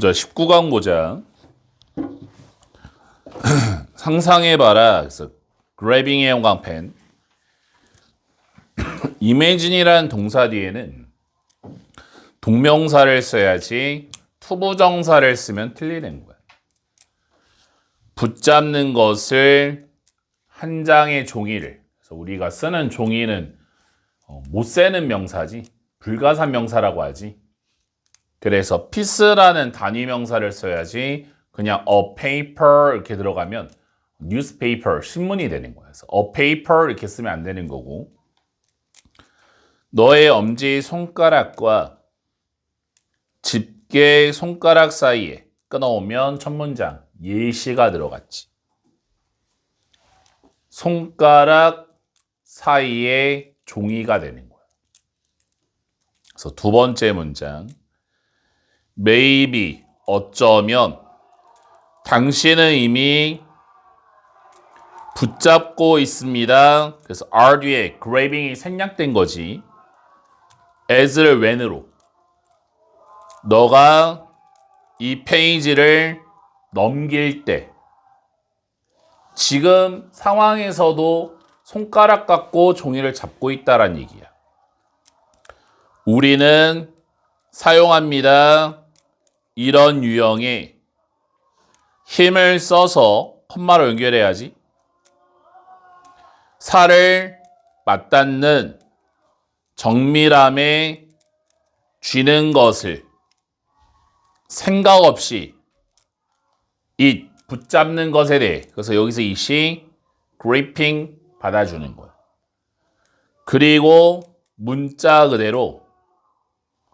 보자. 19강 보자. 상상해봐라. 그래서 grabbing의 형광펜. imagine이라는 동사 뒤에는 동명사를 써야지 투부정사를 쓰면 틀리는 거야. 붙잡는 것을 한 장의 종이를. 그래서 우리가 쓰는 종이는 못 세는 명사지. 불가산 명사라고 하지. 그래서 piece라는 단위 명사를 써야지 그냥 a paper 이렇게 들어가면 newspaper, 신문이 되는 거야. 그래서 a paper 이렇게 쓰면 안 되는 거고. 너의 엄지 손가락과 집게 손가락 사이에 끊어오면 첫 문장 예시가 들어갔지. 손가락 사이에 종이가 되는 거야. 그래서 두 번째 문장 maybe 어쩌면 당신은 이미 붙잡고 있습니다. 그래서 are 뒤에 grabbing이 생략된 거지. as를 when으로 너가 이 페이지를 넘길 때 지금 상황에서도 손가락 갖고 종이를 잡고 있다란 얘기야. 우리는 사용합니다. 이런 유형의 힘을 써서 콤마로 연결해야지. 살을 맞닿는 정밀함에 쥐는 것을 생각 없이 이 붙잡는 것에 대해 그래서 여기서 이시 gripping 받아주는 거야. 그리고 문자 그대로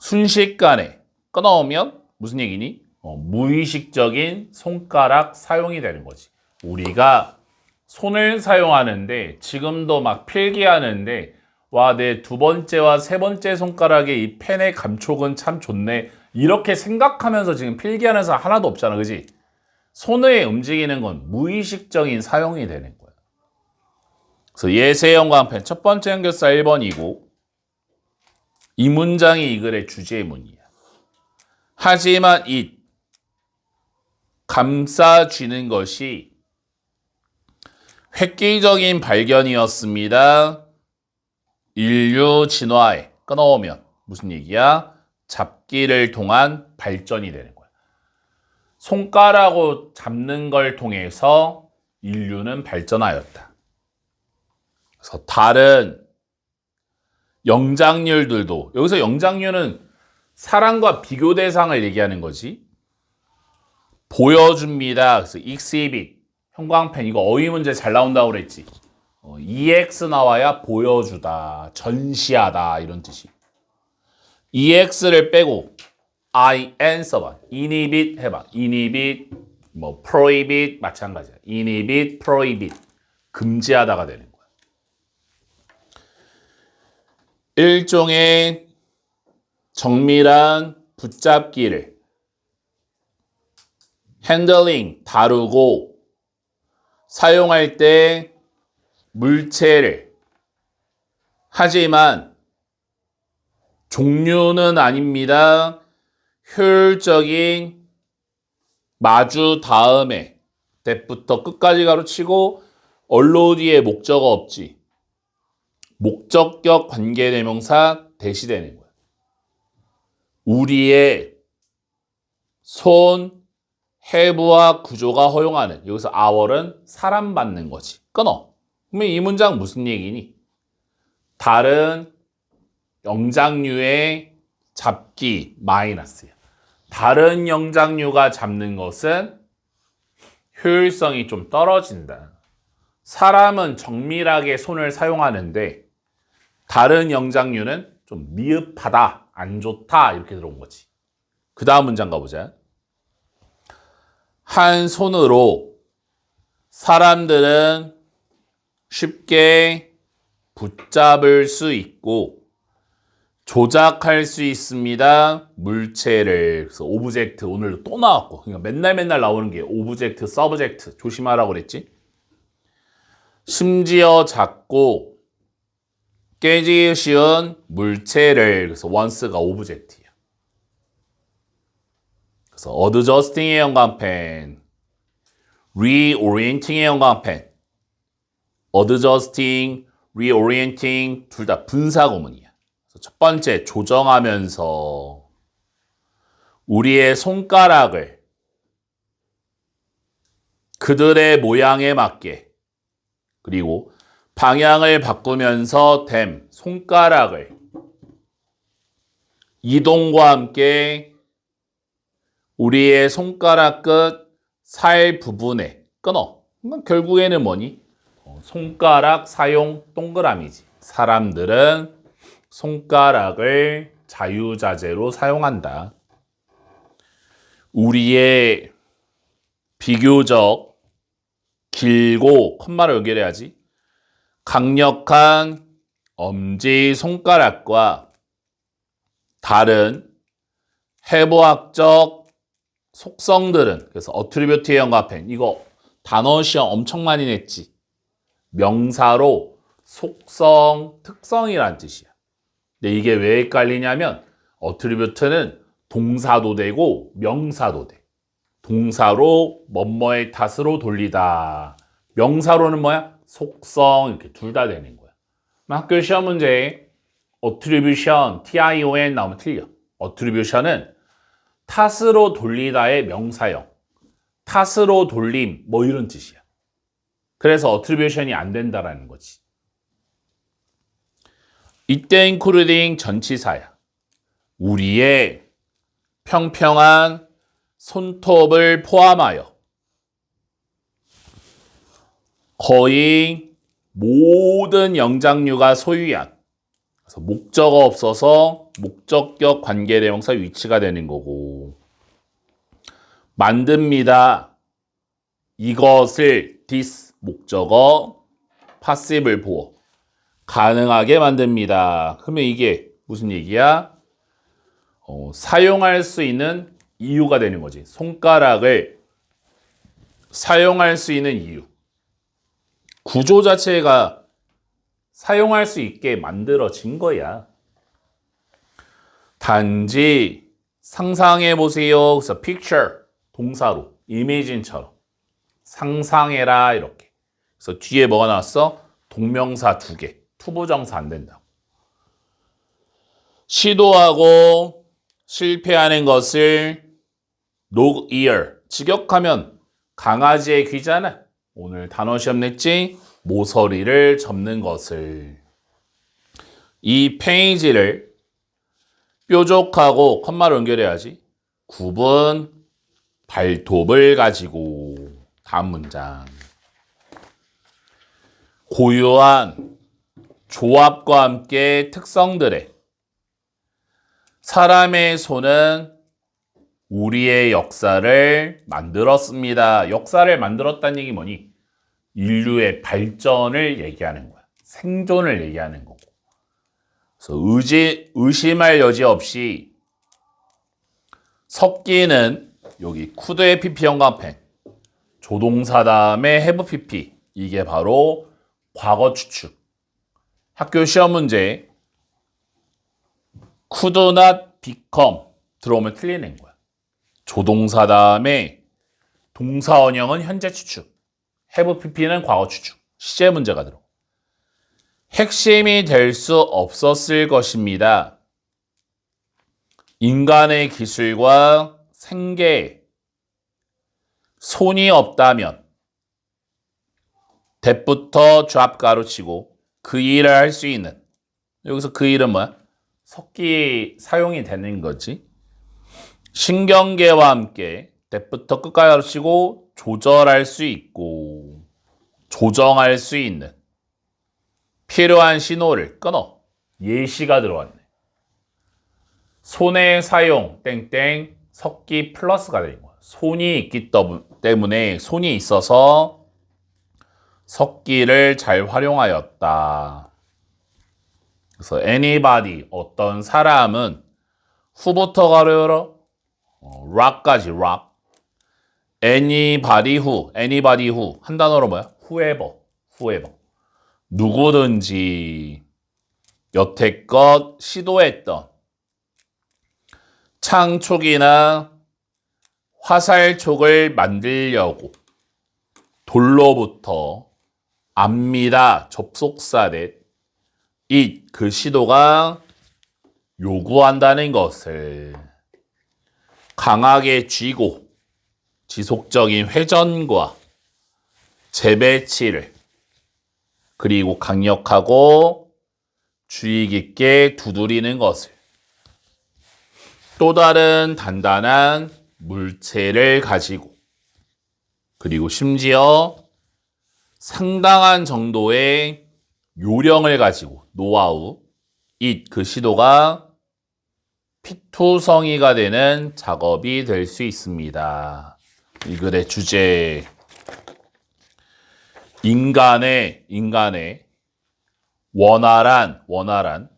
순식간에 끊어오면 무슨 얘기니? 무의식적인 손가락 사용이 되는 거지. 우리가 손을 사용하는데 지금도 막 필기하는데 와, 내 두 번째와 세 번째 손가락에 이 펜의 감촉은 참 좋네. 이렇게 생각하면서 지금 필기하는 사람 하나도 없잖아. 그지? 손을 움직이는 건 무의식적인 사용이 되는 거야. 그래서 예세 형광펜 첫 번째 연결사 1번이고 이 문장이 이 글의 주제문이야. 하지만 이 감싸쥐는 것이 획기적인 발견이었습니다. 인류 진화에 끊어오면 무슨 얘기야? 잡기를 통한 발전이 되는 거야. 손가락으로 잡는 걸 통해서 인류는 발전하였다. 그래서 다른 영장류들도 여기서 영장류는 사람과 비교 대상을 얘기하는 거지. 보여줍니다. 그래서 exhibit, 형광펜 이거 어휘 문제 잘 나온다고 그랬지. EX 나와야 보여주다, 전시하다 이런 뜻이. EX를 빼고 IN 써봐. inhibit 해봐. inhibit, prohibit 마찬가지야. inhibit, prohibit 금지하다가 되는 거야. 일종의 정밀한 붙잡기를 handling, 다루고 사용할 때 물체를 하지만 종류는 아닙니다. 효율적인 마주 다음에 that부터 끝까지 가로치고 언로 뒤에 목적어 없지. 목적격 관계대명사 대시되는 거야. 우리의 손, have와 구조가 허용하는 여기서 our은 사람 받는 거지. 끊어. 그러면 이 문장 무슨 얘기니? 다른 영장류의 잡기 마이너스야. 다른 영장류가 잡는 것은 효율성이 좀 떨어진다. 사람은 정밀하게 손을 사용하는데 다른 영장류는 좀 미흡하다, 안 좋다 이렇게 들어온 거지. 그 다음 문장 가보자. 한 손으로 사람들은 쉽게 붙잡을 수 있고 조작할 수 있습니다. 물체를. 그래서 오브젝트 오늘도 또 나왔고 그러니까 맨날 나오는 게 오브젝트, 서브젝트 조심하라고 그랬지. 심지어 작고 깨지기 쉬운 물체를. 그래서 once가 오브젝트야. 그래서 adjusting의 형광펜, reorienting의 형광펜. adjusting, reorienting 둘 다 분사 구문이야. 그래서 첫 번째 조정하면서 우리의 손가락을 그들의 모양에 맞게 그리고 방향을 바꾸면서 손가락을 이동과 함께 우리의 손가락 끝 살 부분에 끊어. 결국에는 뭐니? 손가락 사용 동그라미지. 사람들은 손가락을 자유자재로 사용한다. 우리의 비교적 길고 콤마를 연결해야지. 강력한 엄지손가락과 다른 해부학적 속성들은 그래서 어트리뷰트의 형광펜 이거 단어 시험 엄청 많이 냈지. 명사로 속성, 특성이란 뜻이야. 근데 이게 왜 헷갈리냐면 어트리뷰트는 동사도 되고 명사도 돼. 동사로 뭐뭐의 탓으로 돌리다. 명사로는 뭐야? 속성 이렇게 둘 다 되는 거야. 학교 시험 문제에 attribution, T-I-O-N 나오면 틀려. attribution은 탓으로 돌리다의 명사형. 탓으로 돌림 뭐 이런 뜻이야. 그래서 attribution이 안 된다라는 거지. 이때 including 전치사야. 우리의 평평한 손톱을 포함하여 거의 모든 영장류가 소유한 그래서 목적어 없어서 목적격 관계대명사 위치가 되는 거고 만듭니다. 이것을 this 목적어 passive을 보어 가능하게 만듭니다. 그러면 이게 무슨 얘기야? 사용할 수 있는 이유가 되는 거지. 손가락을 사용할 수 있는 이유. 구조 자체가 사용할 수 있게 만들어진 거야. 단지 상상해 보세요. 그래서 picture 동사로 imagine처럼 상상해라 이렇게. 그래서 뒤에 뭐가 나왔어? 동명사 2개. 투부정사 안 된다고. 시도하고 실패하는 것을 dog ear 직역하면 강아지의 귀잖아. 오늘 단어 시험 냈지? 모서리를 접는 것을. 이 페이지를 뾰족하고 컴마로 연결해야지. 굽은 발톱을 가지고. 다음 문장. 고유한 조합과 함께 특성들의 사람의 손은 우리의 역사를 만들었습니다. 역사를 만들었다는 얘기 뭐니? 인류의 발전을 얘기하는 거야. 생존을 얘기하는 거고. 그래서 의심할 여지 없이 섞이는 여기 쿠드의 PP 형광펜 조동사 다음에 have PP 이게 바로 과거 추측. 학교 시험 문제 could not become 들어오면 틀리는 거야. 조동사 다음에 동사 원형은 현재 추측. have pp는 과거 추측. 시제 문제가 들어. 핵심이 될 수 없었을 것입니다. 인간의 기술과 생계에 손이 없다면 that부터 drop 가로치고 그 일을 할 수 있는 여기서 그 일은 뭐야? 석기 사용이 되는 거지. 신경계와 함께 that부터 끝까지 가로치고 조절할 수 있고 조정할 수 있는 필요한 신호를 끊어. 예시가 들어왔네. 손의 사용 땡땡 석기 플러스가 되는 거야. 손이 있기 때문에 손이 있어서 석기를 잘 활용하였다. 그래서 anybody 어떤 사람은 who부터 가로 열어 rock까지 rock anybody who 한 단어로 뭐야? whoever 누구든지 여태껏 시도했던 창촉이나 화살촉을 만들려고 돌로부터 압니다. 접속사 그 시도가 요구한다는 것을 강하게 쥐고 지속적인 회전과 재배치를 그리고 강력하고 주의 깊게 두드리는 것을 또 다른 단단한 물체를 가지고 그리고 심지어 상당한 정도의 요령을 가지고 노하우 그 시도가 피투성이가 되는 작업이 될 수 있습니다. 이 글의 주제 인간의 원활한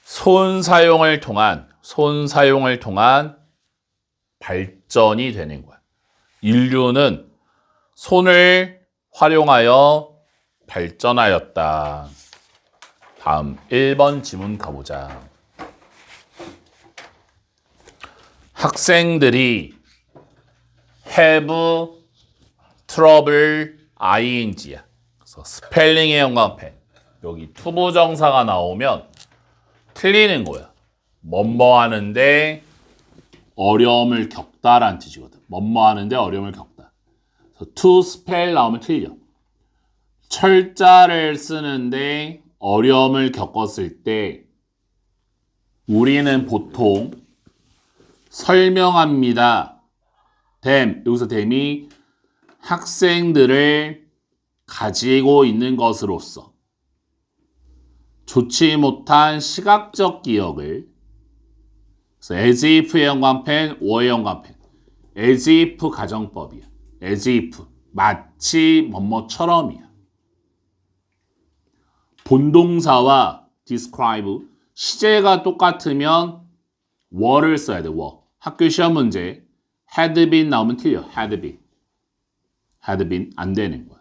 손 사용을 통한 발전이 되는 거야. 인류는 손을 활용하여 발전하였다. 다음 1번 지문 가보자. 학생들이 have trouble ing야. 그래서 스펠링의 형광펜. 여기 투부정사가 나오면 틀리는 거야. 뭐뭐 하는데 어려움을 겪다라는 뜻이거든. 뭐뭐 하는데 어려움을 겪다. 그래서 to spell 나오면 틀려. 철자를 쓰는데 어려움을 겪었을 때 우리는 보통 설명합니다. 여기서 댐이 학생들을 가지고 있는 것으로서 좋지 못한 시각적 기억을 그래서 as if의 형광펜, or의 형광펜 as if 가정법이야. as if 마치 뭐뭐처럼이야. 본동사와 describe 시제가 똑같으면 were를 써야 돼. were. 학교 시험 문제 had been 나오면 틀려. had been 안 되는 거야.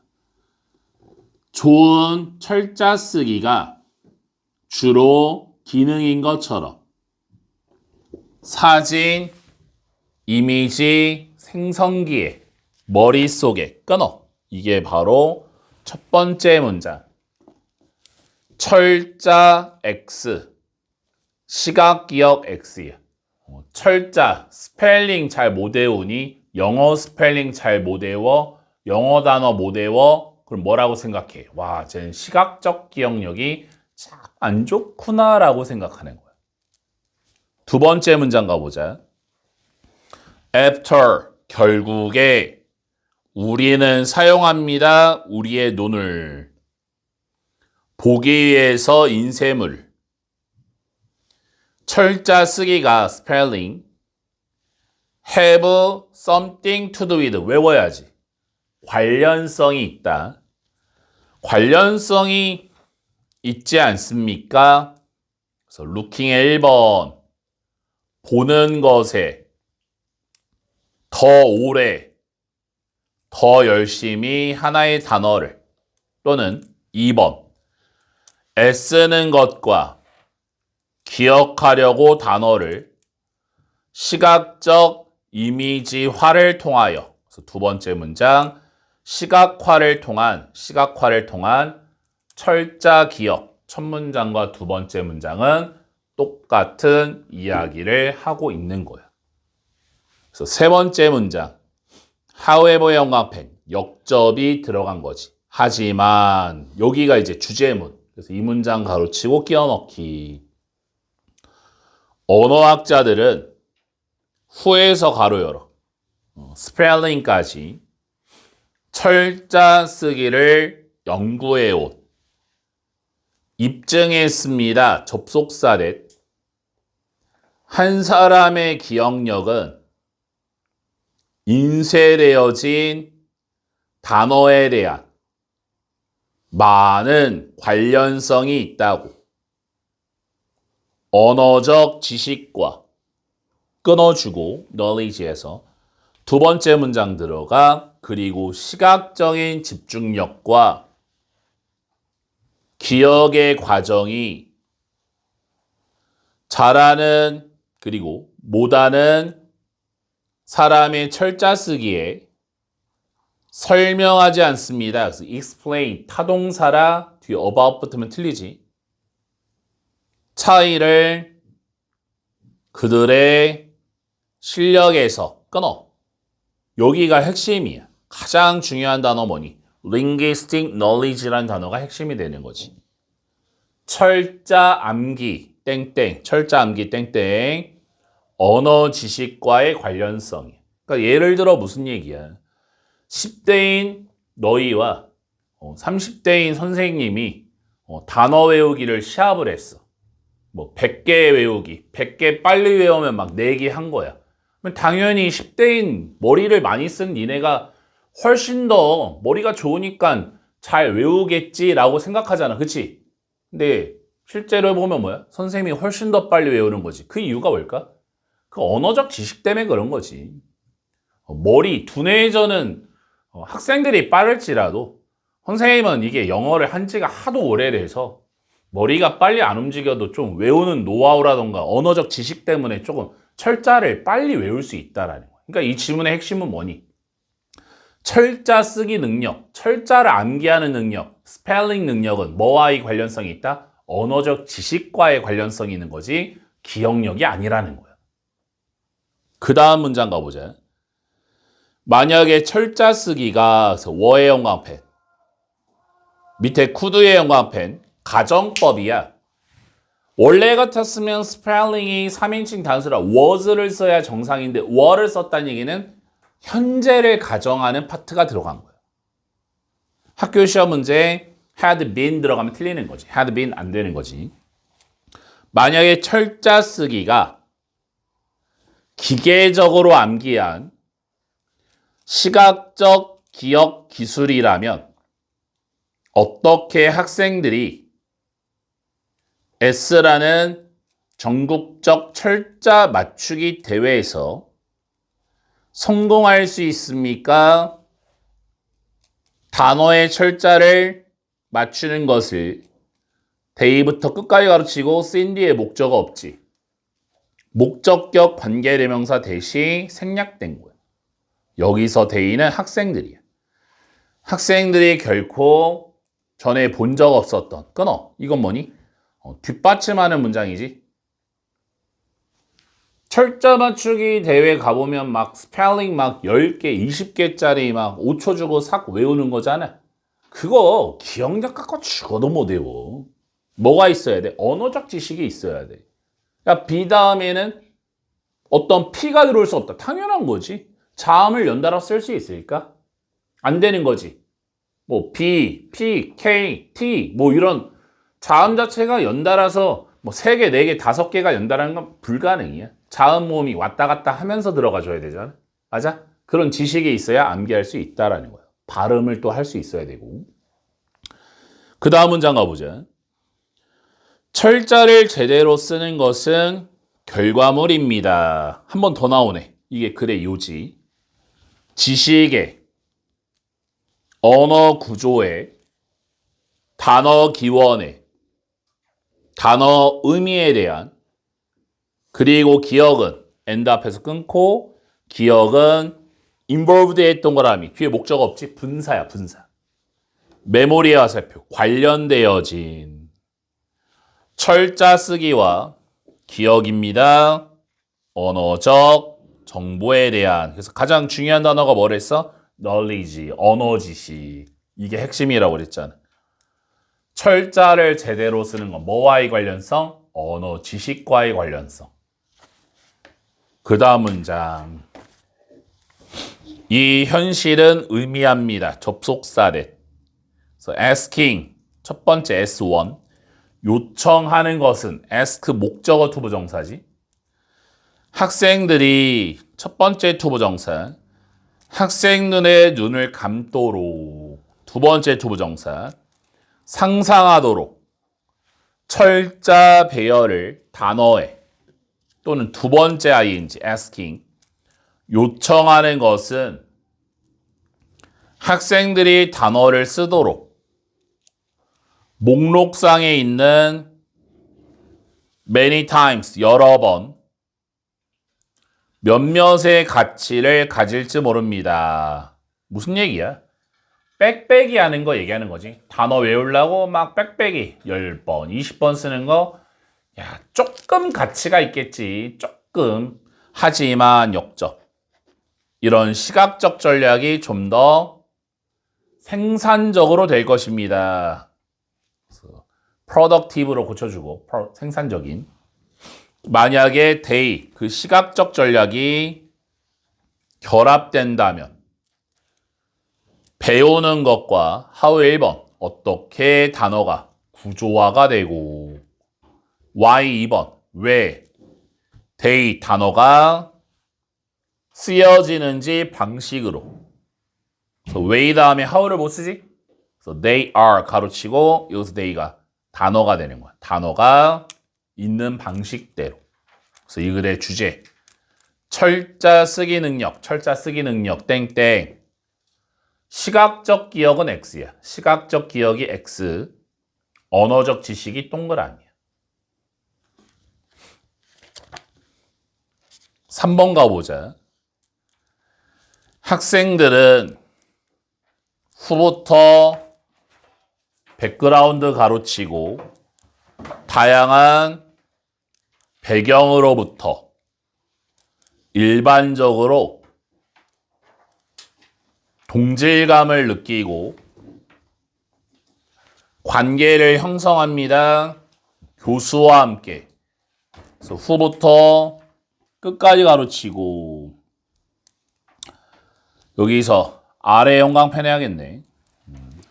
좋은 철자 쓰기가 주로 기능인 것처럼 사진, 이미지 생성기에 머릿속에 끊어. 이게 바로 첫 번째 문장. 철자 X, 시각기억 X야. 철자, 스펠링 잘 못 외우니 영어 스펠링 잘 못 외워, 영어 단어 못 외워, 그럼 뭐라고 생각해? 와, 쟤는 시각적 기억력이 참 안 좋구나라고 생각하는 거야. 두 번째 문장 가보자. After, 결국에 우리는 사용합니다. 우리의 눈을 보기 위해서 인쇄물. 철자 쓰기가 spelling have something to do with 외워야지. 관련성이 있다. 관련성이 있지 않습니까? 그래서 looking의 1번 보는 것에 더 오래 더 열심히 하나의 단어를 또는 2번 애쓰는 것과 기억하려고 단어를 시각적 이미지화를 통하여 그래서 두 번째 문장 시각화를 통한 철자 기억 첫 문장과 두 번째 문장은 똑같은 이야기를 하고 있는 거야. 그래서 세 번째 문장 however 형광펜 역접이 들어간 거지. 하지만 여기가 이제 주제문. 그래서 이 문장 가로치고 끼워 넣기. 언어학자들은 후에서 가로 열어 스펠링까지 철자 쓰기를 연구해 온 입증했습니다. 접속사 한 사람의 기억력은 인쇄되어진 단어에 대한 많은 관련성이 있다고. 언어적 지식과 끊어주고 knowledge에서 두 번째 문장 들어가 그리고 시각적인 집중력과 기억의 과정이 잘하는 그리고 못하는 사람의 철자 쓰기에 설명하지 않습니다. 그래서 explain 타동사라 뒤에 about 붙으면 틀리지. 차이를 그들의 실력에서 끊어. 여기가 핵심이야. 가장 중요한 단어 뭐니? linguistic knowledge라는 단어가 핵심이 되는 거지. 철자 암기 땡땡 철자 암기 땡땡 언어 지식과의 관련성이. 그러니까 예를 들어 무슨 얘기야? 10대인 너희와 30대인 선생님이 단어 외우기를 시합을 했어. 뭐 100개 외우기, 100개 빨리 외우면 막 내기 한 거야. 그럼 당연히 10대인 머리를 많이 쓴 니네가 훨씬 더 머리가 좋으니까 잘 외우겠지라고 생각하잖아. 그치? 근데 실제로 보면 뭐야? 선생님이 훨씬 더 빨리 외우는 거지. 그 이유가 뭘까? 그 언어적 지식 때문에 그런 거지. 머리, 두뇌전은 학생들이 빠를지라도 선생님은 이게 영어를 한 지가 하도 오래돼서 머리가 빨리 안 움직여도 좀 외우는 노하우라던가 언어적 지식 때문에 조금 철자를 빨리 외울 수 있다라는 거야. 그러니까 이 질문의 핵심은 뭐니? 철자 쓰기 능력, 철자를 암기하는 능력, 스펠링 능력은 뭐와의 관련성이 있다? 언어적 지식과의 관련성이 있는 거지 기억력이 아니라는 거야. 그 다음 문장 가보자. 만약에 철자 쓰기가 워의 형광펜, 밑에 쿠드의 형광펜, 가정법이야. 원래 같았으면 스펠링이 3인칭 단수라 was를 써야 정상인데 were를 썼다는 얘기는 현재를 가정하는 파트가 들어간 거야. 학교 시험 문제 had been 들어가면 틀리는 거지. had been 안 되는 거지. 만약에 철자 쓰기가 기계적으로 암기한 시각적 기억 기술이라면 어떻게 학생들이 S라는 전국적 철자 맞추기 대회에서 성공할 수 있습니까? 단어의 철자를 맞추는 것을 데이부터 끝까지 가르치고 쓴 뒤에 목적어 없지. 목적격 관계대명사 대시 생략된 거야. 여기서 데이는 학생들이야. 학생들이 결코 전에 본 적 없었던 끊어. 이건 뭐니? 뒷받침하는 문장이지. 철자 맞추기 대회 가보면 막 스펠링 막 10개, 20개짜리 막 5초 주고 싹 외우는 거잖아. 그거 기억력 갖고 죽어도 못 외워. 뭐가 있어야 돼? 언어적 지식이 있어야 돼. 그러니까 B 다음에는 어떤 P가 들어올 수 없다. 당연한 거지. 자음을 연달아 쓸 수 있을까? 안 되는 거지. 뭐 B, P, K, T 뭐 이런 자음 자체가 연달아서 뭐 3개, 4개, 5개가 연달아는 건 불가능이야. 자음 모음이 왔다 갔다 하면서 들어가줘야 되잖아. 맞아? 그런 지식이 있어야 암기할 수 있다라는 거야. 발음을 또 할 수 있어야 되고. 그 다음 문장 가보자. 철자를 제대로 쓰는 것은 결과물입니다. 한 번 더 나오네. 이게 글의 요지. 지식의, 언어 구조의, 단어 기원의, 단어 의미에 대한, 그리고 기억은 and 앞에서 끊고 기억은 involved 했던 거라미 뒤에 목적 없지? 분사야 분사. 메모리 화살표 관련되어진 철자 쓰기와 기억입니다. 언어적 정보에 대한. 그래서 가장 중요한 단어가 뭐랬어? knowledge, 언어 지식. 이게 핵심이라고 그랬잖아. 철자를 제대로 쓰는 건 뭐와의 관련성? 언어 지식과의 관련성. 그 다음 문장. 이 현실은 의미합니다. 접속사래. 그래서 asking 첫 번째 S1 요청하는 것은 ask 목적어 투부정사지. 학생들이 첫 번째 투부정사 학생 눈에 눈을 감도록 두 번째 투부정사 상상하도록 철자 배열을 단어에 또는 두 번째 ing asking 요청하는 것은 학생들이 단어를 쓰도록 목록상에 있는 many times 여러 번 몇몇의 가치를 가질지 모릅니다. 무슨 얘기야? 빽빽이 하는 거 얘기하는 거지. 단어 외우려고 막 빽빽이 10번, 20번 쓰는 거, 야, 조금 가치가 있겠지. 조금. 하지만 역적. 이런 시각적 전략이 좀 더 생산적으로 될 것입니다. productive로 고쳐주고, 생산적인. 만약에 they, 그 시각적 전략이 결합된다면 배우는 것과 how 1번 어떻게 단어가 구조화가 되고 why 2번 왜 they 단어가 쓰여지는지 방식으로 그래서 way 다음에 how를 못 쓰지? 그래서 they are 가로치고 여기서 they가 단어가 되는 거야. 단어가 있는 방식대로. 그래서 이 글의 주제 철자 쓰기 능력 땡땡 시각적 기억은 X야. 시각적 기억이 X 언어적 지식이 동그라미야. 3번 가보자. 학생들은 후부터 백그라운드 가로치고 다양한 배경으로부터 일반적으로 동질감을 느끼고 관계를 형성합니다. 교수와 함께. 그래서 후부터 끝까지 가로치고 여기서 아래 형광펜 해야겠네.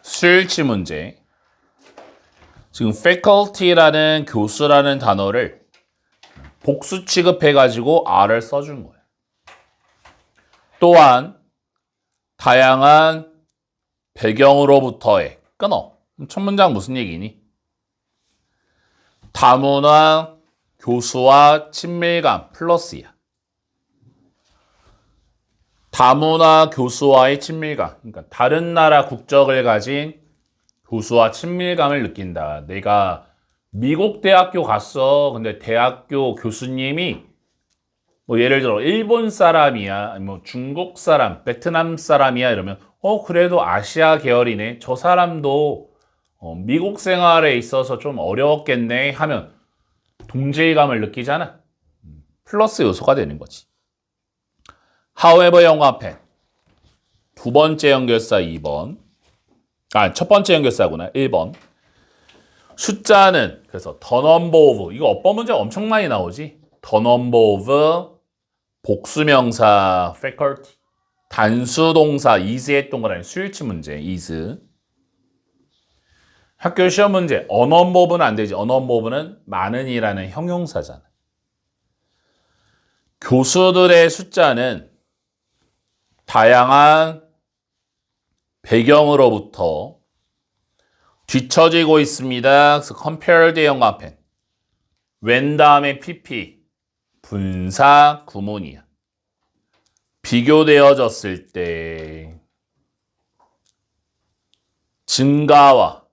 수일치 문제. 지금 faculty라는 교수라는 단어를 복수 취급해가지고 R을 써준 거예요. 또한 다양한 배경으로부터의 끊어. 첫 문장 무슨 얘기니? 다문화 교수와 친밀감 플러스야. 다문화 교수와의 친밀감. 그러니까 다른 나라 국적을 가진 교수와 친밀감을 느낀다. 내가 미국 대학교 갔어. 근데 대학교 교수님이 뭐 예를 들어 일본 사람이야, 뭐 중국 사람, 베트남 사람이야 이러면 그래도 아시아 계열이네. 저 사람도 미국 생활에 있어서 좀 어려웠겠네 하면 동질감을 느끼잖아. 플러스 요소가 되는 거지. However 영화펜 두 번째 연결사 2번. 첫 번째 연결사구나. 1번. 숫자는 그래서 the number of 이거 어법 문제 엄청 많이 나오지. the number of 복수명사 faculty 단수동사 is의 동그라미 수일치 문제 is 학교 시험 문제 a number of는 안 되지. a number of는 많은이라는 형용사잖아. 교수들의 숫자는 다양한 배경으로부터 뒤처지고 있습니다. 그래서 compared 영화펜 when 다음에 pp 분사 구문이야. 비교되어졌을 때 증가와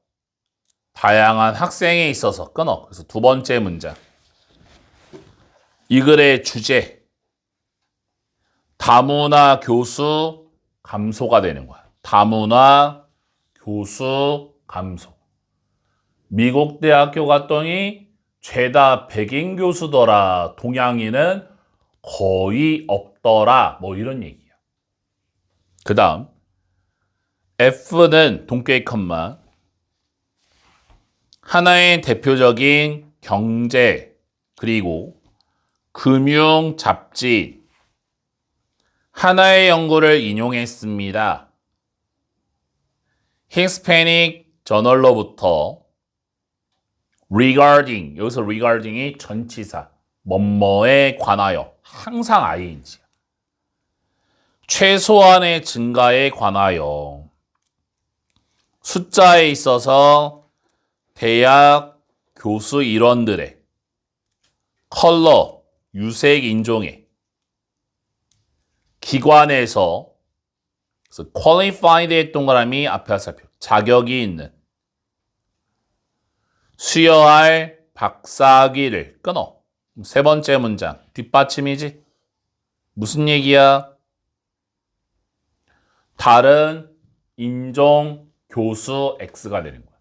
다양한 학생에 있어서 끊어. 그래서 두 번째 문장. 이 글의 주제 다문화 교수 감소가 되는 거야. 다문화 교수 감소. 미국 대학교 갔더니 죄다 백인 교수더라. 동양인은 거의 없더라. 뭐 이런 얘기야. 그 다음 F는 동격의 컴마. 하나의 대표적인 경제 그리고 금융 잡지 하나의 연구를 인용했습니다. 히스패닉 저널로부터 regarding 여기서 regarding이 전치사 뭐뭐에 관하여 항상 ing야. 최소한의 증가에 관하여 숫자에 있어서 대학 교수 일원들의 컬러 유색 인종의 기관에서 그래서 qualified의 동그라미 앞에 화살표 자격이 있는 수여할 박사학위를 끊어. 세 번째 문장 뒷받침이지. 무슨 얘기야? 다른 인종 교수 X가 되는 거야.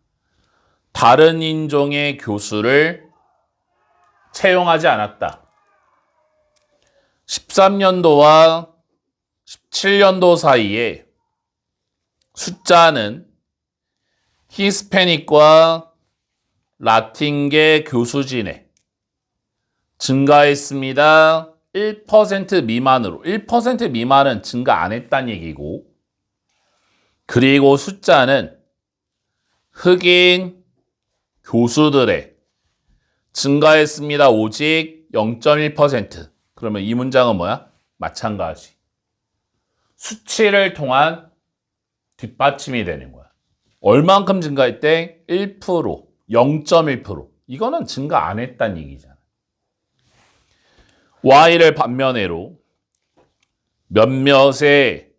다른 인종의 교수를 채용하지 않았다. 13년도와 17년도 사이에 숫자는 히스패닉과 라틴계 교수진에 증가했습니다. 1% 미만으로. 1% 미만은 증가 안 했다는 얘기고, 그리고 숫자는 흑인 교수들의 증가했습니다. 오직 0.1%. 그러면 이 문장은 뭐야? 마찬가지. 수치를 통한 뒷받침이 되는 거야. 얼만큼 증가했대? 1%, 0.1%. 이거는 증가 안 했다는 얘기잖아. Y를 반면으로 몇몇의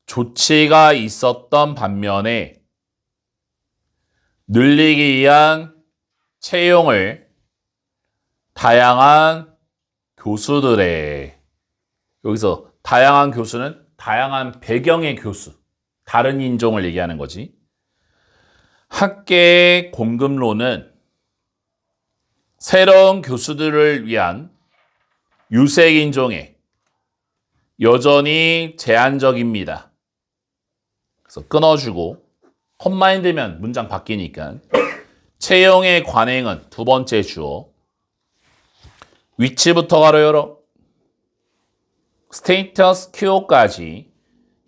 조치가 있었던 반면에 늘리기 위한 채용을 다양한 교수들의, 여기서 다양한 교수는 다양한 배경의 교수, 다른 인종을 얘기하는 거지. 학계의 공급로는 새로운 교수들을 위한 유색인종에 여전히 제한적입니다. 그래서 끊어주고, 컴마인드면 문장 바뀌니까 채용의 관행은 두 번째 주어. 위치부터 가로 열어. 스테이터스 큐어까지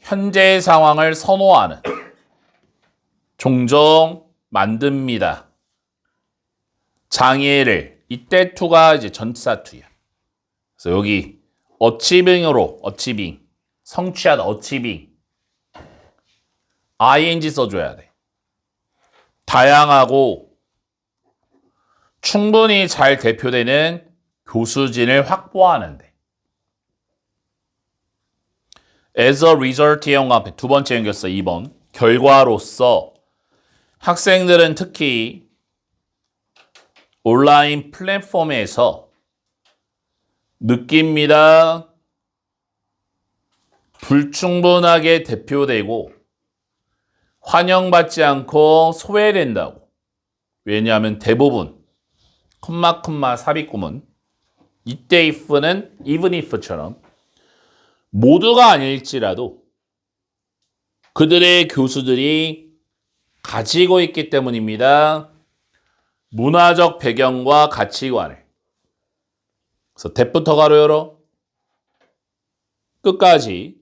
현재의 상황을 선호하는, 종종 만듭니다. 장애를, 이때 투가 이제 전치사 투야. 그래서 여기 어치빙으로, 어치빙, 성취하다, 어치빙, ing 써줘야 돼. 다양하고 충분히 잘 대표되는 교수진을 확보하는데. as a result 의 앞에 두 번째 연결서 2번. 결과로서 학생들은 특히 온라인 플랫폼에서 느낍니다. 불충분하게 대표되고 환영받지 않고 소외된다고. 왜냐하면 대부분 컴마 삽입구문, 이때 if는 even if처럼 모두가 아닐지라도 그들의 교수들이 가지고 있기 때문입니다. 문화적 배경과 가치관을. 그래서 대부터 가로 열어. 끝까지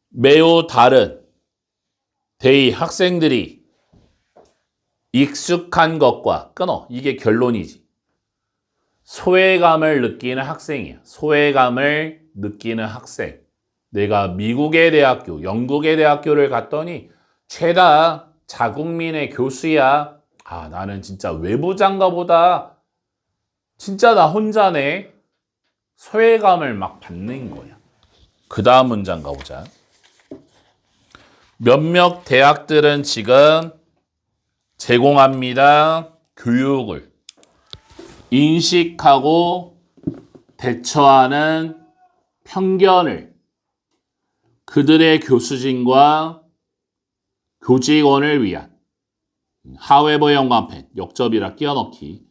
매우 다른 대의 학생들이 익숙한 것과 끊어. 이게 결론이지. 소외감을 느끼는 학생이야. 소외감을 느끼는 학생. 내가 미국의 대학교, 영국의 대학교를 갔더니 죄다 자국민의 교수야. 아, 나는 진짜 외부장가 보다 진짜 나 혼자네. 소외감을 막 받는 거야. 그 다음 문장 가보자. 몇몇 대학들은 지금 제공합니다. 교육을 인식하고 대처하는 편견을 그들의 교수진과 교직원을 위한 however 연관펜, 역접이라 끼워넣기.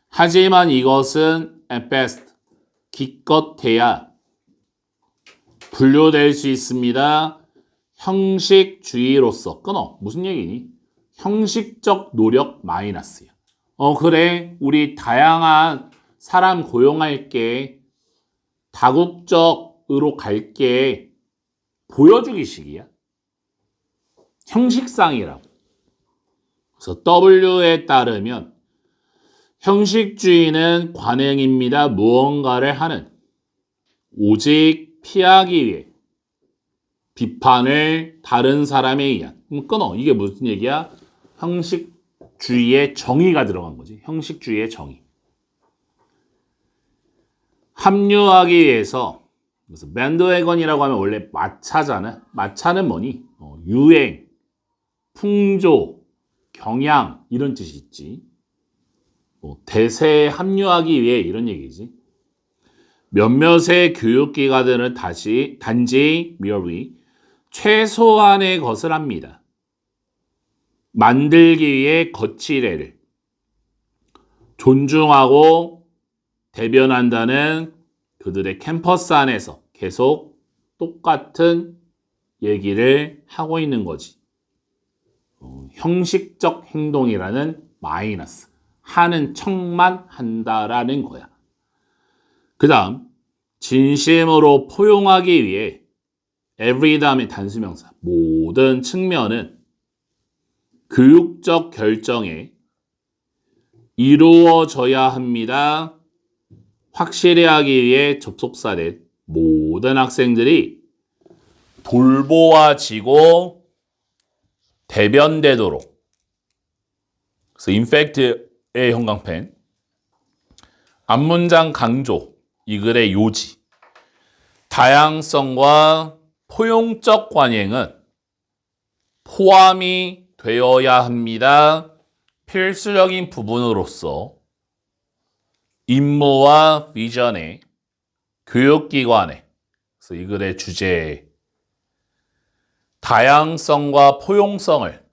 하지만 이것은 at best, 기껏해야 분류될 수 있습니다. 형식주의로서. 끊어. 무슨 얘기니? 형식적 노력 마이너스야. 그래. 우리 다양한 사람 고용할게. 다국적으로 갈게. 보여주기식이야. 형식상이라고. 그래서 W에 따르면 형식주의는 관행입니다. 무언가를 하는. 오직 피하기 위해 비판을 다른 사람에 의한. 그럼 끊어. 이게 무슨 얘기야? 형식주의의 정의가 들어간 거지. 형식주의의 정의. 합류하기 위해서. 그래서 밴드웨건이라고 하면 원래 마차잖아. 마차는 뭐니? 유행, 풍조, 경향 이런 뜻이 있지. 대세에 합류하기 위해 이런 얘기지. 몇몇의 교육기관들은 단지 merely 최소한의 것을 합니다. 만들기 위해 거치례를 존중하고 대변한다는 그들의 캠퍼스 안에서 계속 똑같은 얘기를 하고 있는 거지. 형식적 행동이라는 마이너스. 하는 척만 한다라는 거야. 그 다음 진심으로 포용하기 위해 every 다음에 단수명사 모든 측면은 교육적 결정에 이루어져야 합니다. 확실히 하기 위해 접속사된 모든 학생들이 돌보아지고 대변되도록. 그래서 인팩트의 형광펜. 앞문장 강조. 이 글의 요지. 다양성과 포용적 관행은 포함이 되어야 합니다. 필수적인 부분으로서 임무와 비전의 교육기관에, 그래서 이 글의 주제에 다양성과 포용성을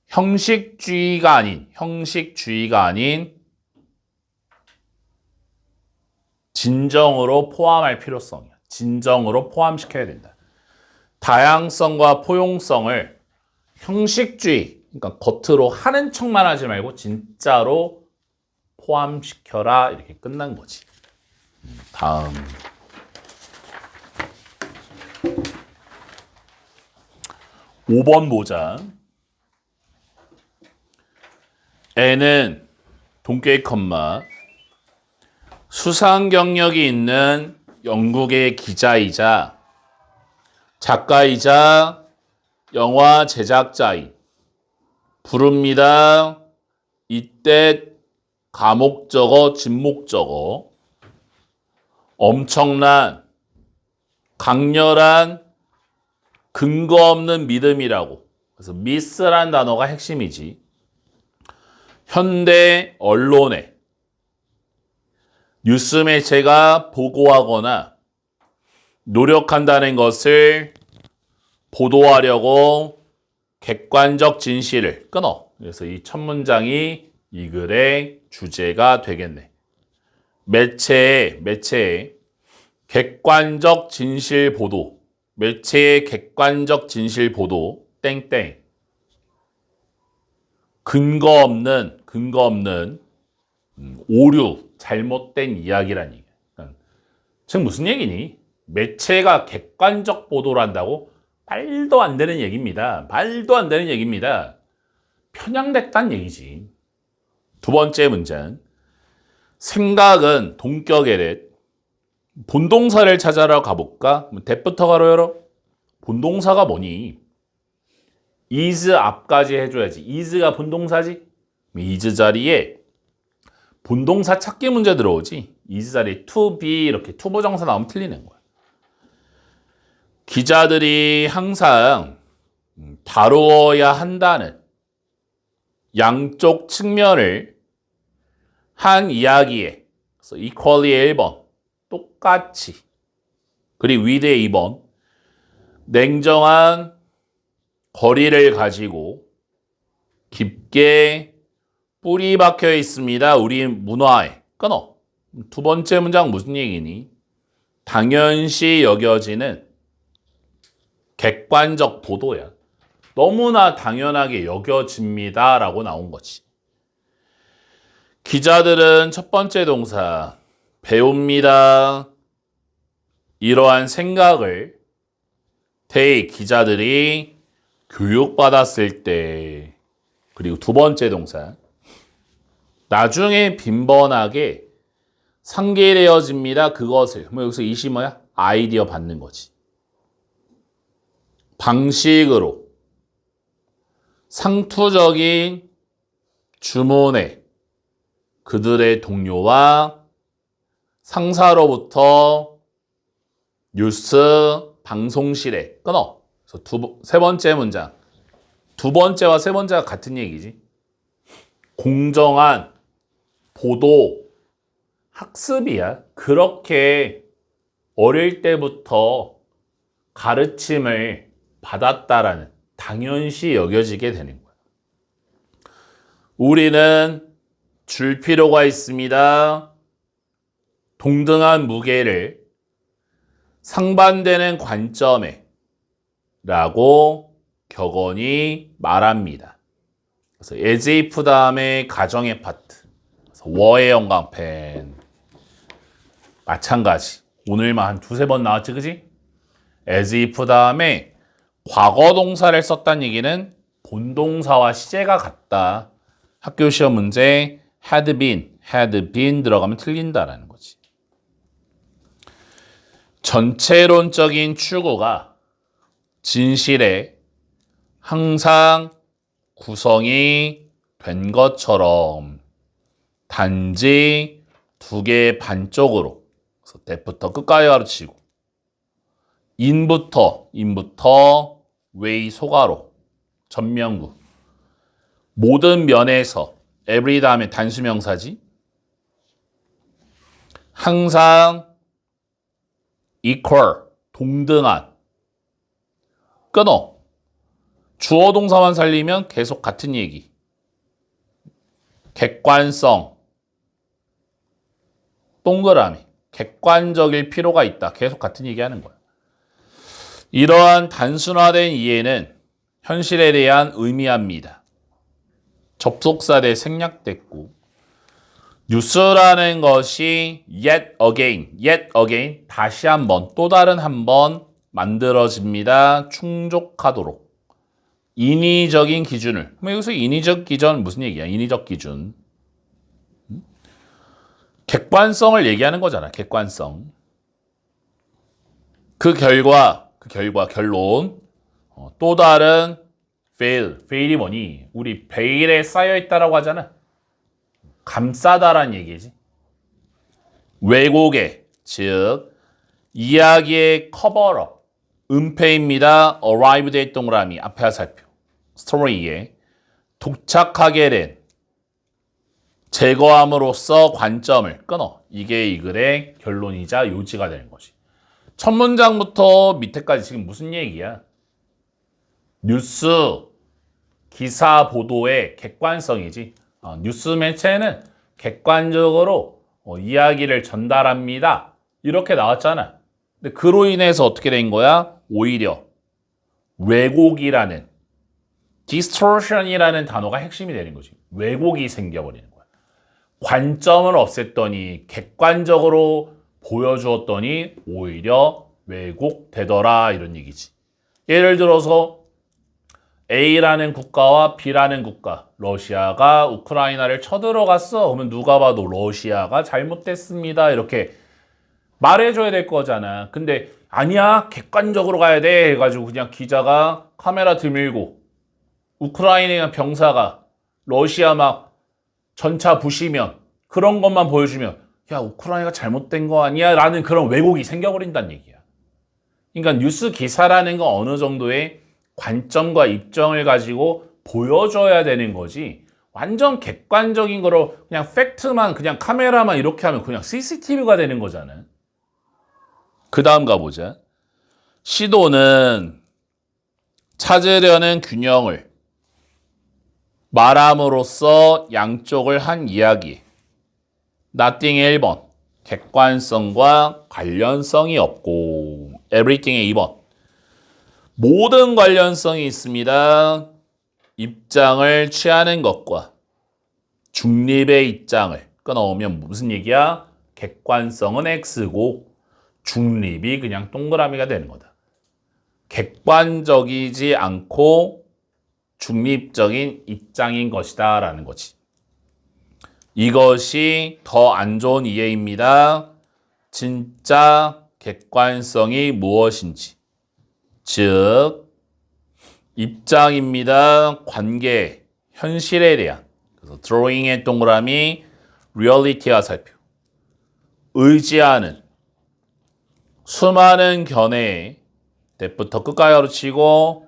형식주의가 아닌 진정으로 포함할 필요성이야. 진정으로 포함시켜야 된다. 다양성과 포용성을 형식주의, 그러니까 겉으로 하는 척만 하지 말고 진짜로 포함시켜라. 이렇게 끝난 거지. 다음. 5번 보자. N은 동계의 컴마 수상 경력이 있는 영국의 기자이자 작가이자 영화 제작자인 부릅니다. 이때 가목적어, 진목적어 엄청난 강렬한 근거 없는 믿음이라고. 그래서 미스란 단어가 핵심이지. 현대 언론에 뉴스 매체가 보고하거나 노력한다는 것을 보도하려고 객관적 진실을 끊어. 그래서 이 첫 문장이 이 글의 주제가 되겠네. 매체의 객관적 진실 보도. 매체의 객관적 진실 보도. 땡땡. 근거 없는 오류, 잘못된 이야기란 얘기야. 즉 무슨 얘기니? 매체가 객관적 보도를 한다고? 말도 안 되는 얘기입니다. 편향됐다는 얘기지. 두 번째 문장. 생각은 동격에렛. 본동사를 찾아러 가볼까? 대부터 가로 열어. 본동사가 뭐니? is 앞까지 해줘야지. is가 본동사지? is 자리에 본동사 찾기 문제 들어오지. is 자리에 to be 이렇게 투부정사 나오면 틀리는 거야. 기자들이 항상 다루어야 한다는 양쪽 측면을 한 이야기에, 그래서 equally의 1번 똑같이, 그리고 with의 2번 냉정한 거리를 가지고 깊게 뿌리 박혀 있습니다. 우리 문화에. 끊어. 두 번째 문장 무슨 얘기니? 당연시 여겨지는 객관적 보도야. 너무나 당연하게 여겨집니다. 라고 나온 거지. 기자들은 첫 번째 동사 배웁니다. 이러한 생각을 기자들이 교육받았을 때, 그리고 두 번째 동사 나중에 빈번하게 상기되어집니다. 그것을. 여기서 이시 뭐야? 아이디어 받는 거지. 방식으로 상투적인 주문에 그들의 동료와 상사로부터 뉴스 방송실에 끊어. 그래서 세 번째 문장. 두 번째와 세 번째가 같은 얘기지. 공정한 보도, 학습이야. 그렇게 어릴 때부터 가르침을 받았다라는 당연시 여겨지게 되는 거야. 우리는 줄 필요가 있습니다. 동등한 무게를 상반되는 관점에 라고 격언이 말합니다. 그래서 as if 다음에 가정의 파트, 워의 영광펜 마찬가지. 오늘만 한 두세 번 나왔지, 그지? as if 다음에 과거 동사를 썼다는 얘기는 본동사와 시제가 같다. 학교 시험 문제 had been 들어가면 틀린다라는 거지. 전체론적인 추구가 진실에 항상 구성이 된 것처럼 단지 두 개의 반쪽으로, 그래서 that부터 끝까지 가르치고 in부터 way 소가로 전명구 모든 면에서 every 다음에 단수명사지. 항상 equal 동등한 끊어. 주어 동사만 살리면 계속 같은 얘기. 객관성 동그라미 객관적일 필요가 있다. 계속 같은 얘기하는 거야. 이러한 단순화된 이해는 현실에 대한 의미합니다. 접속사 대 생략됐고 뉴스라는 것이 yet again 다시 한번 또 다른 한번 만들어집니다. 충족하도록 인위적인 기준을. 여기서 인위적 기준은 무슨 얘기야? 인위적 기준. 객관성을 얘기하는 거잖아. 객관성. 그 결론. 또 다른 fail이 뭐니? 우리 베일에 쌓여있다라고 하잖아. 감싸다라는 얘기지. 왜곡의, 즉 이야기의 커버업, 은폐입니다. arrived at 동그라미, 앞에 살펴. 스토리에 도착하게 된 제거함으로써 관점을 끊어. 이게 이 글의 결론이자 요지가 되는 것이. 첫 문장부터 밑에까지 지금 무슨 얘기야? 뉴스, 기사 보도의 객관성이지. 뉴스 매체는 객관적으로 이야기를 전달합니다. 이렇게 나왔잖아. 근데 그로 인해서 어떻게 된 거야? 오히려 왜곡이라는 distortion이라는 단어가 핵심이 되는 거지. 왜곡이 생겨버리는 거야. 관점을 없앴더니 객관적으로 보여주었더니 오히려 왜곡되더라 이런 얘기지. 예를 들어서 A라는 국가와 B라는 국가, 러시아가 우크라이나를 쳐들어갔어. 그러면 누가 봐도 러시아가 잘못됐습니다. 이렇게 말해줘야 될 거잖아. 근데 아니야, 객관적으로 가야 돼 해가지고 그냥 기자가 카메라 들밀고 우크라이나 병사가 러시아 막 전차 부시면 그런 것만 보여주면 야, 우크라이나가 잘못된 거 아니야? 라는 그런 왜곡이 생겨버린다는 얘기야. 그러니까 뉴스 기사라는 건 어느 정도의 관점과 입장을 가지고 보여줘야 되는 거지. 완전 객관적인 거로 그냥 팩트만 그냥 카메라만 이렇게 하면 그냥 CCTV가 되는 거잖아. 그 다음 가보자. 시도는 찾으려는 균형을 말함으로써 양쪽을 한 이야기. nothing의 1번. 객관성과 관련성이 없고 everything의 2번. 모든 관련성이 있습니다. 입장을 취하는 것과 중립의 입장을 끊어오면 무슨 얘기야? 객관성은 X고 중립이 그냥 동그라미가 되는 거다. 객관적이지 않고 중립적인 입장인 것이다 라는 거지. 이것이 더 안 좋은 이해입니다. 진짜 객관성이 무엇인지. 즉 입장입니다. 관계, 현실에 대한. 그래서 drawing의 동그라미, reality와 살펴. 의지하는 수많은 견해에 that부터 끝까지 가르치고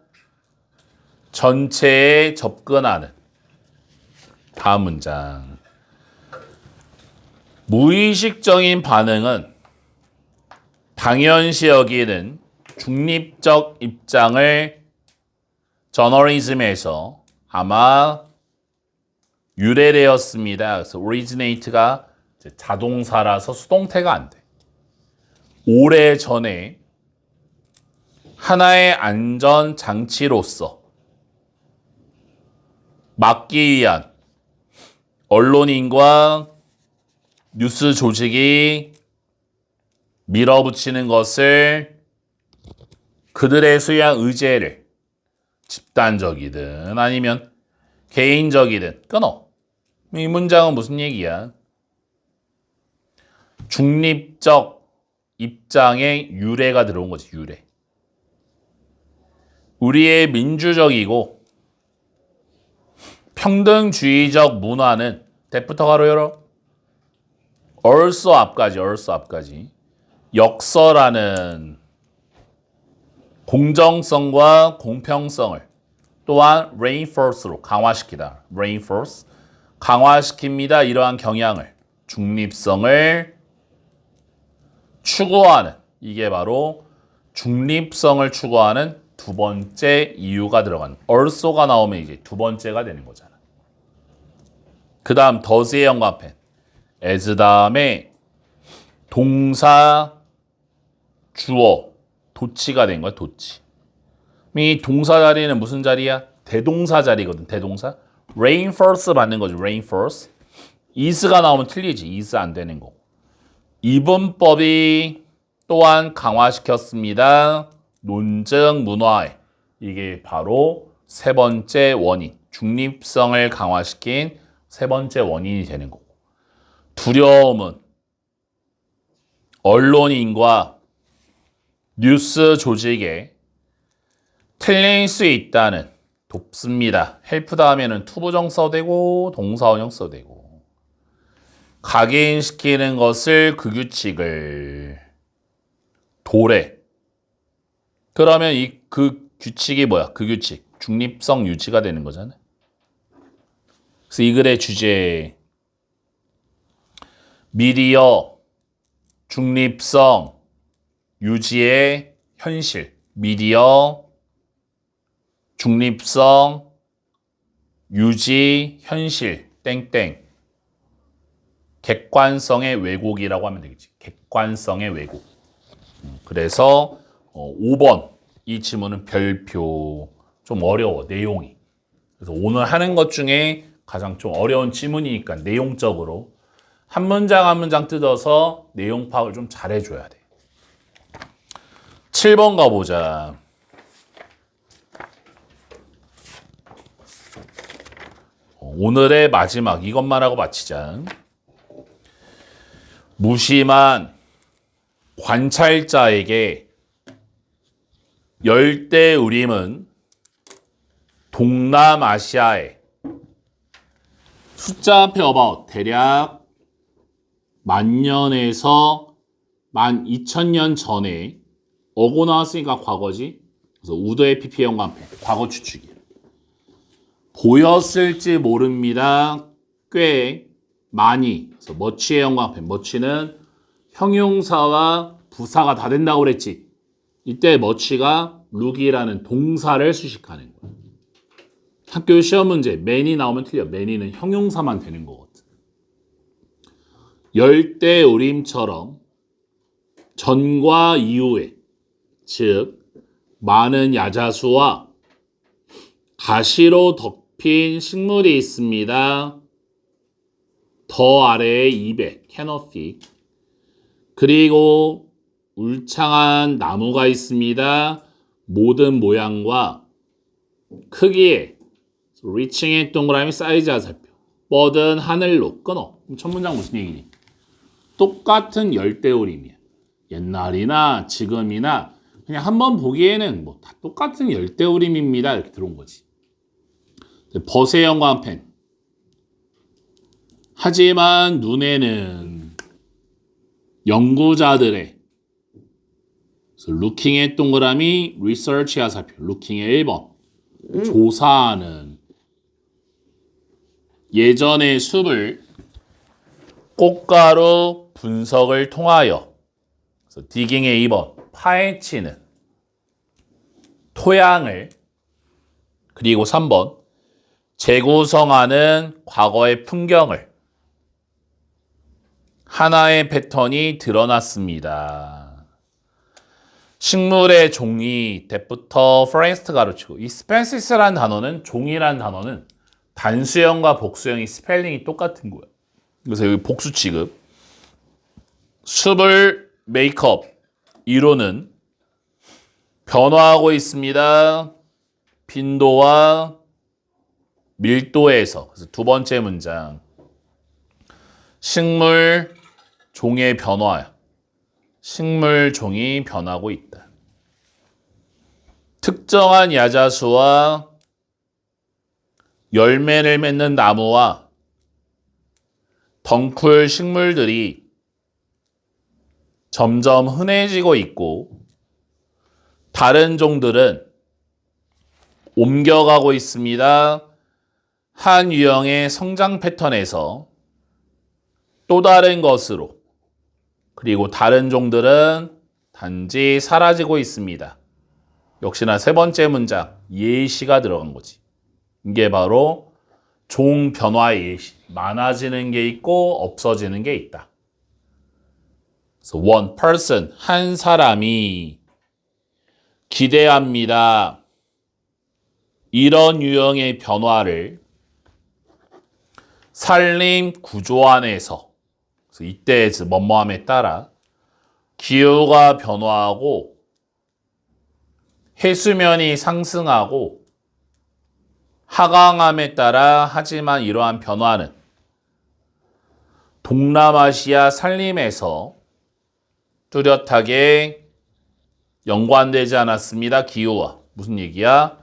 전체에 접근하는. 다음 문장. 무의식적인 반응은 당연시 여기는 중립적 입장을 저널리즘에서 아마 유래되었습니다. 그래서 originate가 자동사라서 수동태가 안 돼. 오래전에 하나의 안전 장치로서 막기 위한 언론인과 뉴스 조직이 밀어붙이는 것을 그들의 수양 의제를 집단적이든 아니면 개인적이든 끊어. 이 문장은 무슨 얘기야? 중립적 입장의 유래가 들어온 거지, 유래. 우리의 민주적이고 평등주의적 문화는 대부터 가로 열어. also 앞까지. 역설하는 공정성과 공평성을 또한 reinforce로 강화시키다. reinforce. 강화시킵니다. 이러한 경향을, 중립성을 추구하는, 이게 바로 중립성을 추구하는 두 번째 이유가 들어가는, also가 나오면 이제 두 번째가 되는 거잖아. 그 다음 does의 연관펜 as 다음에 동사 주어 도치가 된 거야. 도치. 이 동사 자리는 무슨 자리야? 대동사 자리거든. 대동사. reinforce 받는 거지. reinforce. is가 나오면 틀리지. is 안 되는 거고. 이분법이 또한 강화시켰습니다. 논증 문화에. 이게 바로 세 번째 원인. 중립성을 강화시킨 세 번째 원인이 되는 거고. 두려움은 언론인과 뉴스 조직에 틀릴 수 있다는 돕습니다. 헬프 다음에는 투부정 써되고 동사원형 써되고 각인시키는 것을 그 규칙을 도래. 그러면 그 규칙이 뭐야? 그 규칙 중립성 유지가 되는 거잖아요. 그래서 이 글의 주제 미디어 중립성 유지의 현실. 미디어 중립성 유지 현실 땡땡. 객관성의 왜곡이라고 하면 되겠지. 객관성의 왜곡. 그래서 5번 이 지문은 별표. 좀 어려워 내용이. 그래서 오늘 하는 것 중에 가장 좀 어려운 지문이니까 내용적으로 한 문장 한 문장 뜯어서 내용 파악을 좀 잘해줘야 돼. 7번 가보자. 오늘의 마지막 이것만 하고 마치자. 무심한 관찰자에게 열대우림은 동남아시아의 숫자표 about 대략 10,000년에서 12,000년 전에 어고 나왔으니까 과거지. 그래서 우드의 PP의 연관편 과거 추측이에요. 보였을지 모릅니다. 꽤 많이. 그래서 much의 연관편. much는 형용사와 부사가 다 된다고 그랬지. 이때 much가 look이라는 동사를 수식하는 거야. 학교 시험 문제 many 나오면 틀려. many는 형용사만 되는 거거든. 열대우림처럼 전과 이후에 즉 많은 야자수와 가시로 덮인 식물이 있습니다. 더 아래에 200 캐노피 그리고 울창한 나무가 있습니다. 모든 모양과 크기에 리칭의 동그라미 사이즈 화살표 뻗은 하늘로 끊어. 그럼 첫 문장 무슨 얘기니? 똑같은 열대우림이야. 옛날이나 지금이나 그냥 한번 보기에는 뭐 다 똑같은 열대우림입니다. 이렇게 들어온 거지. 벗의 연관펜. 하지만 눈에는 연구자들의 루킹의 동그라미 리서치 화살표 루킹의 1번 조사하는 예전의 숲을 꽃가루 분석을 통하여 그래서 디깅의 2번 파헤치는 토양을 그리고 3번 재구성하는 과거의 풍경을 하나의 패턴이 드러났습니다. 식물의 종이 때부터 first 가르치고 이 speces라는 단어는 종이라는 단어는 단수형과 복수형이 스펠링이 똑같은 거예요. 그래서 여기 복수 취급. 숲을 메이크업 이론은 변화하고 있습니다. 빈도와 밀도에서. 그래서 두 번째 문장. 식물 종의 변화. 식물 종이 변하고 있다. 특정한 야자수와 열매를 맺는 나무와 덩쿨 식물들이 점점 흔해지고 있고 다른 종들은 옮겨가고 있습니다. 한 유형의 성장 패턴에서 또 다른 것으로 그리고 다른 종들은 단지 사라지고 있습니다. 역시나 세 번째 문장 예시가 들어간 거지. 이게 바로 종 변화의 예시. 많아지는 게 있고 없어지는 게 있다. 그래서 one person, 한 사람이 기대합니다. 이런 유형의 변화를 산림 구조 안에서 그래서 이때 뭐뭐함에 따라 기후가 변화하고 해수면이 상승하고 하강함에 따라 하지만 이러한 변화는 동남아시아 산림에서 뚜렷하게 연관되지 않았습니다. 기후와. 무슨 얘기야?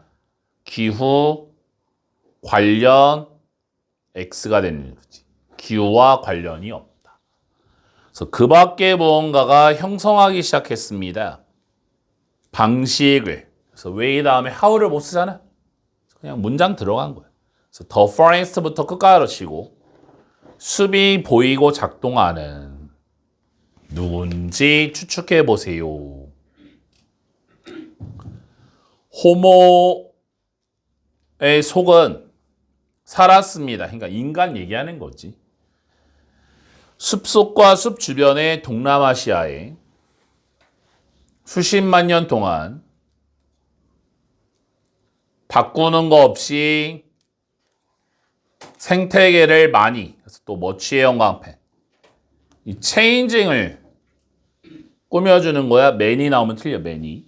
기후 관련 X가 되는 거지. 기후와 관련이 없다. 그래서 그 밖에 무언가가 형성하기 시작했습니다. 방식을. 그래서 way 다음에 how를 못 쓰잖아. 그냥 문장 들어간 거야. 그래서 the forest부터 끝까지 치고 숲이 보이고 작동하는 누군지 추측해 보세요. 호모의 속은 살았습니다. 그러니까 인간 얘기하는 거지. 숲속과 숲 주변의 동남아시아에 수십만 년 동안 바꾸는 거 없이 생태계를 많이, 그래서 또 머치의 형광펜, 이 체인징을 꾸며주는 거야. 맨이 나오면 틀려, 맨이.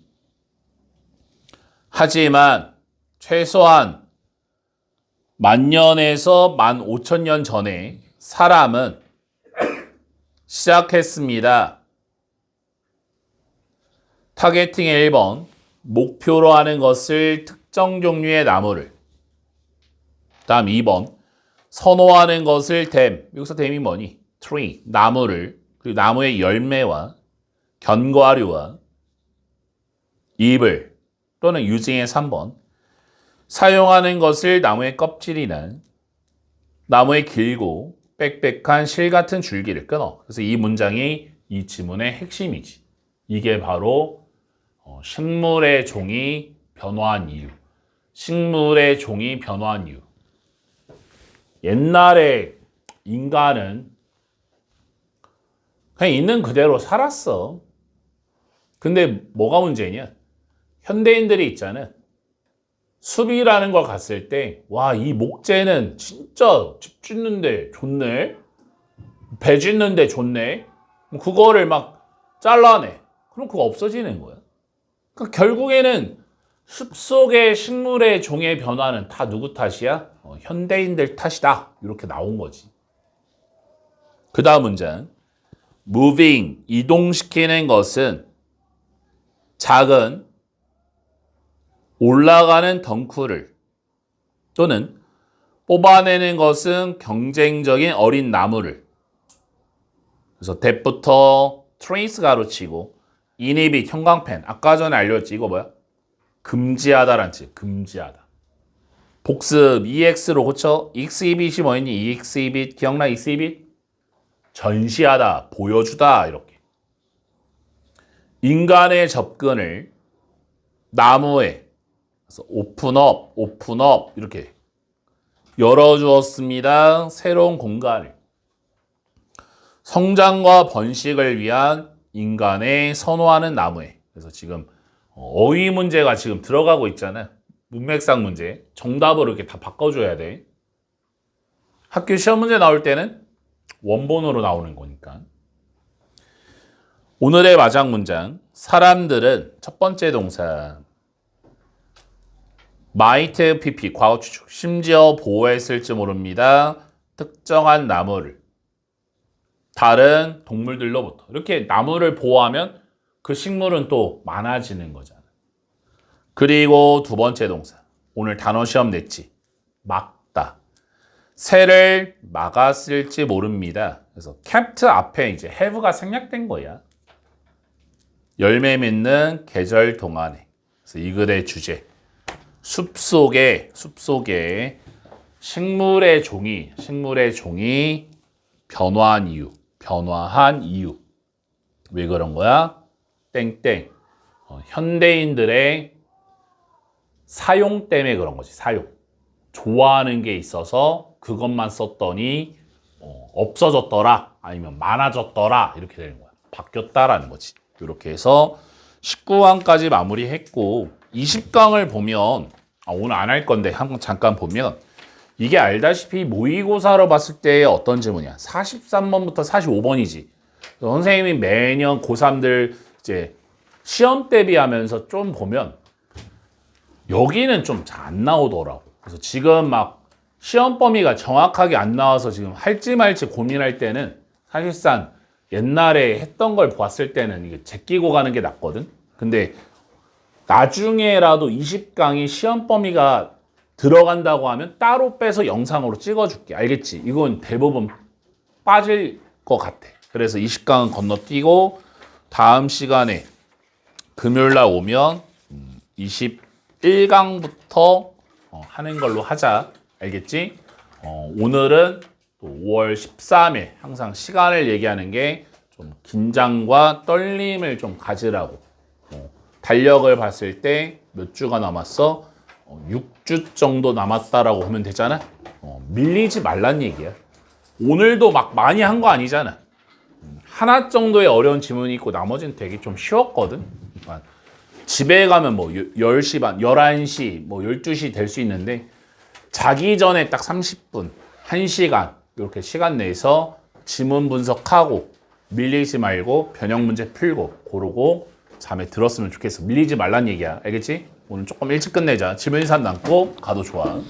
하지만 최소한 10,000년에서 15,000년 전에 사람은 시작했습니다. 타겟팅의 1번, 목표로 하는 것을 특정 종류의 나무를. 다음 2번, 선호하는 것을 댐. 여기서 댐이 뭐니? tree, 나무를. 그리고 나무의 열매와 견과류와 잎을 또는 using의 3번, 사용하는 것을 나무의 껍질이나 나무의 길고 빽빽한 실 같은 줄기를 끊어. 그래서 이 문장이 이 지문의 핵심이지. 이게 바로 식물의 종이 변화한 이유. 식물의 종이 변화한 이유. 옛날에 인간은 그냥 있는 그대로 살았어. 근데 뭐가 문제냐? 현대인들이 있잖아. 숲이라는 걸 갔을 때, 와, 이 목재는 진짜 집 짓는데 좋네? 배 짓는데 좋네? 그거를 막 잘라내. 그럼 그거 없어지는 거야. 그러니까 결국에는 숲속의 식물의 종의 변화는 다 누구 탓이야? 현대인들 탓이다. 이렇게 나온 거지. 그 다음 문장. moving, 이동시키는 것은 작은 올라가는 덩쿨을 또는 뽑아내는 것은 경쟁적인 어린 나무를. 그래서 that부터 trace 가로치고 inhibit, 형광펜. 아까 전에 알려줬지. 이거 뭐야? 금지하다란 뜻. 금지하다. 복습 EX로 고쳐. exhibit이 뭐였니? exhibit 기억나? exhibit? 전시하다, 보여주다 이렇게. 인간의 접근을 나무에 그래서 오픈업 이렇게 열어주었습니다. 새로운 공간을. 성장과 번식을 위한 인간의 선호하는 나무에. 그래서 지금 어휘 문제가 지금 들어가고 있잖아요. 문맥상 문제. 정답을 이렇게 다 바꿔줘야 돼. 학교 시험 문제 나올 때는 원본으로 나오는 거니까. 오늘의 마장 문장. 사람들은 첫 번째 동사 might pp 과거 추측 심지어 보호했을지 모릅니다. 특정한 나무를 다른 동물들로부터 이렇게 나무를 보호하면 그 식물은 또 많아지는 거잖아. 그리고 두 번째 동사 오늘 단어 시험 냈지. 막다. 새를 막았을지 모릅니다. 그래서 kept 앞에 이제 have가 생략된 거야. 열매 맺는 계절 동안에. 그래서 이 글의 주제. 숲속에 식물의 종이 변화한 이유. 왜 그런 거야? 땡땡. 현대인들의 사용 때문에 그런 거지. 사용. 좋아하는 게 있어서 그것만 썼더니 없어졌더라. 아니면 많아졌더라. 이렇게 되는 거야. 바뀌었다라는 거지. 이렇게 해서 19강까지 마무리했고 20강을 보면 오늘 안 할 건데 잠깐 보면 이게 알다시피 모의고사로 봤을 때 어떤 질문이야? 43번부터 45번이지. 선생님이 매년 고3들 이제 시험 대비하면서 좀 보면 여기는 좀 잘 안 나오더라고. 그래서 지금 막 시험 범위가 정확하게 안 나와서 지금 할지 말지 고민할 때는 사실상 옛날에 했던 걸 보았을 때는 이게 제끼고 가는 게 낫거든. 근데 나중에라도 20강이 시험 범위가 들어간다고 하면 따로 빼서 영상으로 찍어줄게. 알겠지? 이건 대부분 빠질 것 같아. 그래서 20강은 건너뛰고 다음 시간에 금요일날 오면 21강부터 하는 걸로 하자. 알겠지? 오늘은 또 5월 13일 항상 시간을 얘기하는 게 좀 긴장과 떨림을 좀 가지라고. 달력을 봤을 때 몇 주가 남았어? 6주 정도 남았다라고 하면 되잖아. 밀리지 말란 얘기야. 오늘도 막 많이 한 거 아니잖아. 하나 정도의 어려운 지문이 있고 나머지는 되게 좀 쉬웠거든. 집에 가면 뭐 10시 반, 11시, 뭐 12시 될 수 있는데 자기 전에 딱 30분, 1시간 이렇게 시간 내서 지문 분석하고 밀리지 말고 변형 문제 풀고 고르고 잠에 들었으면 좋겠어. 밀리지 말란 얘기야. 알겠지? 오늘 조금 일찍 끝내자. 질문 인사 남고 가도 좋아.